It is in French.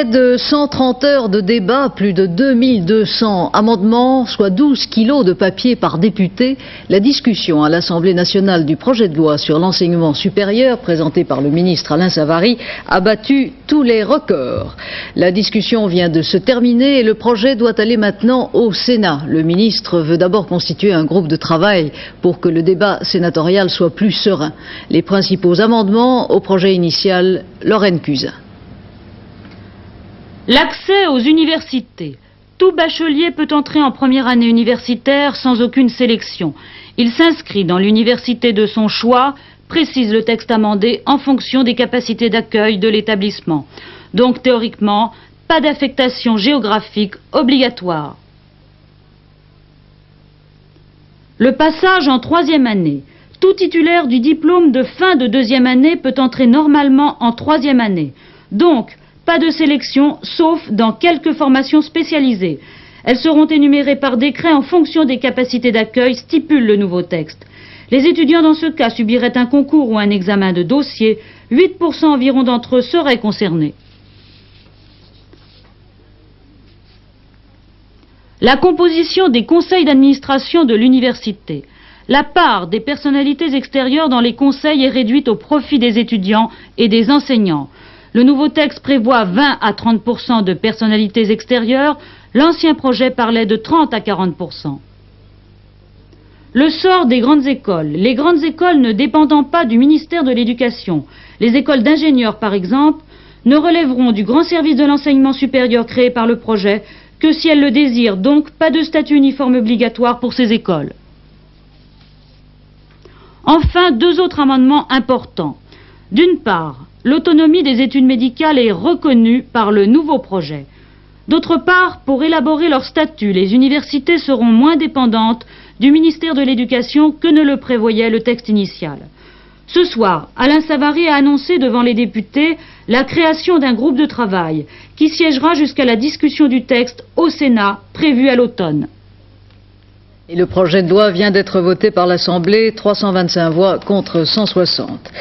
Près de 130 heures de débat, plus de 2200 amendements, soit 12 kilos de papier par député. La discussion à l'Assemblée nationale du projet de loi sur l'enseignement supérieur, présenté par le ministre Alain Savary, a battu tous les records. La discussion vient de se terminer et le projet doit aller maintenant au Sénat. Le ministre veut d'abord constituer un groupe de travail pour que le débat sénatorial soit plus serein. Les principaux amendements au projet initial, Lorraine Cusin. L'accès aux universités. Tout bachelier peut entrer en première année universitaire sans aucune sélection. Il s'inscrit dans l'université de son choix, précise le texte amendé, en fonction des capacités d'accueil de l'établissement. Donc théoriquement, pas d'affectation géographique obligatoire. Le passage en troisième année. Tout titulaire du diplôme de fin de deuxième année peut entrer normalement en troisième année. Donc, pas de sélection, sauf dans quelques formations spécialisées. Elles seront énumérées par décret en fonction des capacités d'accueil, stipule le nouveau texte. Les étudiants dans ce cas subiraient un concours ou un examen de dossier. 8% environ d'entre eux seraient concernés. La composition des conseils d'administration de l'université. La part des personnalités extérieures dans les conseils est réduite au profit des étudiants et des enseignants. Le nouveau texte prévoit 20 à 30% de personnalités extérieures. L'ancien projet parlait de 30 à 40%. Le sort des grandes écoles. Les grandes écoles ne dépendant pas du ministère de l'Éducation, les écoles d'ingénieurs par exemple, ne relèveront du grand service de l'enseignement supérieur créé par le projet que si elles le désirent, donc pas de statut uniforme obligatoire pour ces écoles. Enfin, deux autres amendements importants. D'une part, l'autonomie des études médicales est reconnue par le nouveau projet. D'autre part, pour élaborer leur statut, les universités seront moins dépendantes du ministère de l'Éducation que ne le prévoyait le texte initial. Ce soir, Alain Savary a annoncé devant les députés la création d'un groupe de travail qui siégera jusqu'à la discussion du texte au Sénat, prévue à l'automne. Et le projet de loi vient d'être voté par l'Assemblée, 325 voix contre 160.